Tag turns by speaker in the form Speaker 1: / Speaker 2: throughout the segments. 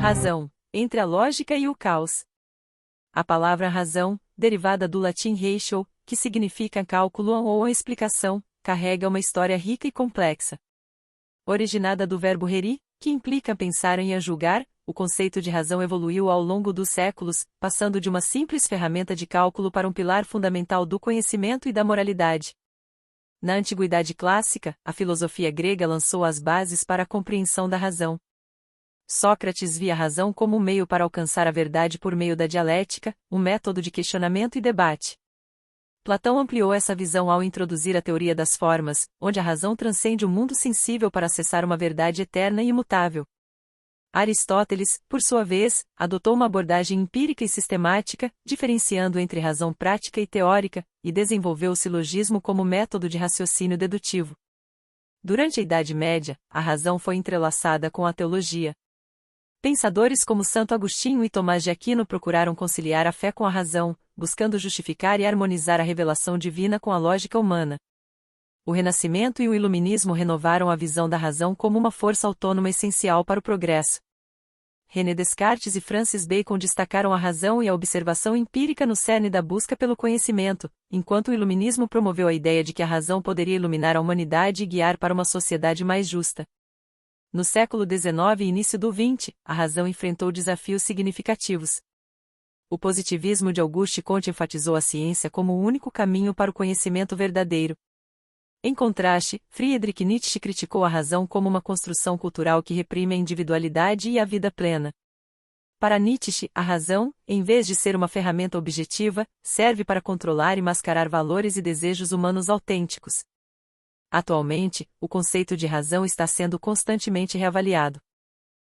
Speaker 1: Razão, entre a lógica e o caos. A palavra razão, derivada do latim ratio, que significa cálculo ou explicação, carrega uma história rica e complexa. Originada do verbo reri, que implica pensar e julgar, o conceito de razão evoluiu ao longo dos séculos, passando de uma simples ferramenta de cálculo para um pilar fundamental do conhecimento e da moralidade. Na Antiguidade Clássica, a filosofia grega lançou as bases para a compreensão da razão. Sócrates via a razão como um meio para alcançar a verdade por meio da dialética, um método de questionamento e debate. Platão ampliou essa visão ao introduzir a teoria das formas, onde a razão transcende o mundo sensível para acessar uma verdade eterna e imutável. Aristóteles, por sua vez, adotou uma abordagem empírica e sistemática, diferenciando entre razão prática e teórica, e desenvolveu o silogismo como método de raciocínio dedutivo. Durante a Idade Média, a razão foi entrelaçada com a teologia. Pensadores como Santo Agostinho e Tomás de Aquino procuraram conciliar a fé com a razão, buscando justificar e harmonizar a revelação divina com a lógica humana. O Renascimento e o Iluminismo renovaram a visão da razão como uma força autônoma essencial para o progresso. René Descartes e Francis Bacon destacaram a razão e a observação empírica no cerne da busca pelo conhecimento, enquanto o Iluminismo promoveu a ideia de que a razão poderia iluminar a humanidade e guiar para uma sociedade mais justa. No século XIX e início do XX, a razão enfrentou desafios significativos. O positivismo de Auguste Comte enfatizou a ciência como o único caminho para o conhecimento verdadeiro. Em contraste, Friedrich Nietzsche criticou a razão como uma construção cultural que reprime a individualidade e a vida plena. Para Nietzsche, a razão, em vez de ser uma ferramenta objetiva, serve para controlar e mascarar valores e desejos humanos autênticos. Atualmente, o conceito de razão está sendo constantemente reavaliado.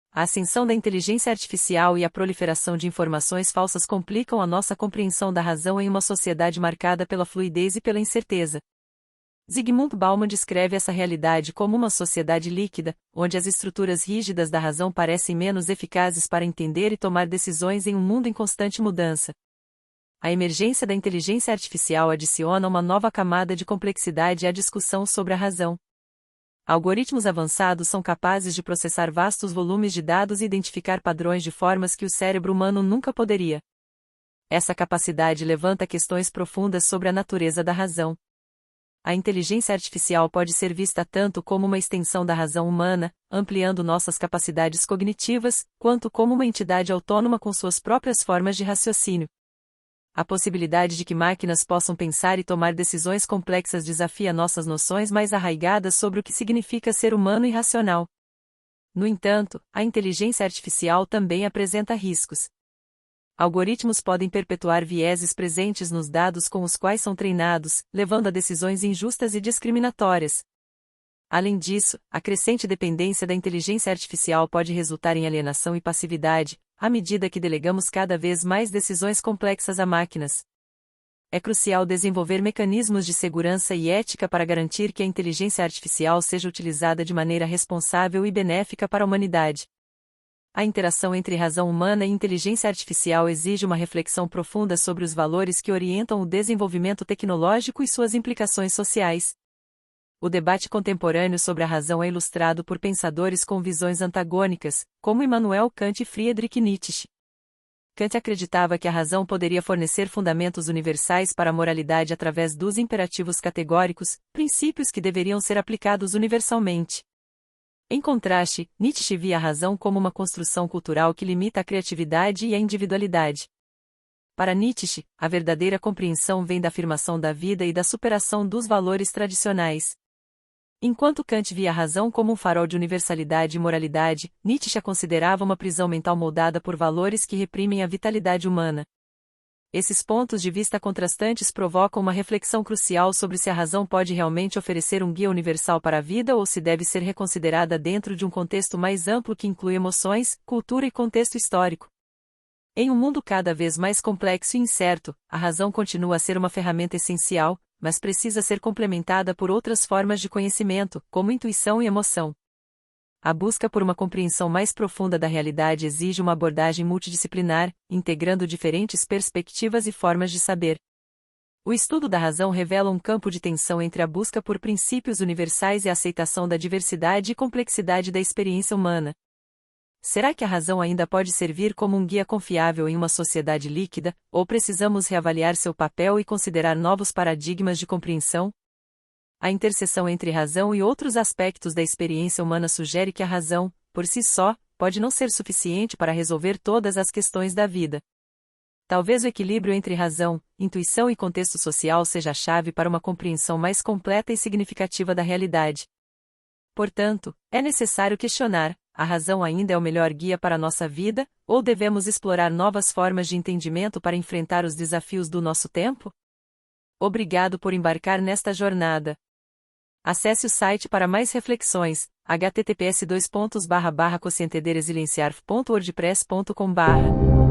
Speaker 1: A ascensão da inteligência artificial e a proliferação de informações falsas complicam a nossa compreensão da razão em uma sociedade marcada pela fluidez e pela incerteza. Zygmunt Bauman descreve essa realidade como uma sociedade líquida, onde as estruturas rígidas da razão parecem menos eficazes para entender e tomar decisões em um mundo em constante mudança. A emergência da inteligência artificial adiciona uma nova camada de complexidade à discussão sobre a razão. Algoritmos avançados são capazes de processar vastos volumes de dados e identificar padrões de formas que o cérebro humano nunca poderia. Essa capacidade levanta questões profundas sobre a natureza da razão. A inteligência artificial pode ser vista tanto como uma extensão da razão humana, ampliando nossas capacidades cognitivas, quanto como uma entidade autônoma com suas próprias formas de raciocínio. A possibilidade de que máquinas possam pensar e tomar decisões complexas desafia nossas noções mais arraigadas sobre o que significa ser humano e racional. No entanto, a inteligência artificial também apresenta riscos. Algoritmos podem perpetuar vieses presentes nos dados com os quais são treinados, levando a decisões injustas e discriminatórias. Além disso, a crescente dependência da inteligência artificial pode resultar em alienação e passividade, à medida que delegamos cada vez mais decisões complexas a máquinas. É crucial desenvolver mecanismos de segurança e ética para garantir que a inteligência artificial seja utilizada de maneira responsável e benéfica para a humanidade. A interação entre razão humana e inteligência artificial exige uma reflexão profunda sobre os valores que orientam o desenvolvimento tecnológico e suas implicações sociais. O debate contemporâneo sobre a razão é ilustrado por pensadores com visões antagônicas, como Immanuel Kant e Friedrich Nietzsche. Kant acreditava que a razão poderia fornecer fundamentos universais para a moralidade através dos imperativos categóricos, princípios que deveriam ser aplicados universalmente. Em contraste, Nietzsche via a razão como uma construção cultural que limita a criatividade e a individualidade. Para Nietzsche, a verdadeira compreensão vem da afirmação da vida e da superação dos valores tradicionais. Enquanto Kant via a razão como um farol de universalidade e moralidade, Nietzsche a considerava uma prisão mental moldada por valores que reprimem a vitalidade humana. Esses pontos de vista contrastantes provocam uma reflexão crucial sobre se a razão pode realmente oferecer um guia universal para a vida ou se deve ser reconsiderada dentro de um contexto mais amplo que inclui emoções, cultura e contexto histórico. Em um mundo cada vez mais complexo e incerto, a razão continua a ser uma ferramenta essencial, mas precisa ser complementada por outras formas de conhecimento, como intuição e emoção. A busca por uma compreensão mais profunda da realidade exige uma abordagem multidisciplinar, integrando diferentes perspectivas e formas de saber. O estudo da razão revela um campo de tensão entre a busca por princípios universais e a aceitação da diversidade e complexidade da experiência humana. Será que a razão ainda pode servir como um guia confiável em uma sociedade líquida, ou precisamos reavaliar seu papel e considerar novos paradigmas de compreensão? A interseção entre razão e outros aspectos da experiência humana sugere que a razão, por si só, pode não ser suficiente para resolver todas as questões da vida. Talvez o equilíbrio entre razão, intuição e contexto social seja a chave para uma compreensão mais completa e significativa da realidade. Portanto, é necessário questionar: a razão ainda é o melhor guia para a nossa vida, ou devemos explorar novas formas de entendimento para enfrentar os desafios do nosso tempo? Obrigado por embarcar nesta jornada. Acesse o site para mais reflexões: https://conscientederesilienciar.wordpress.com/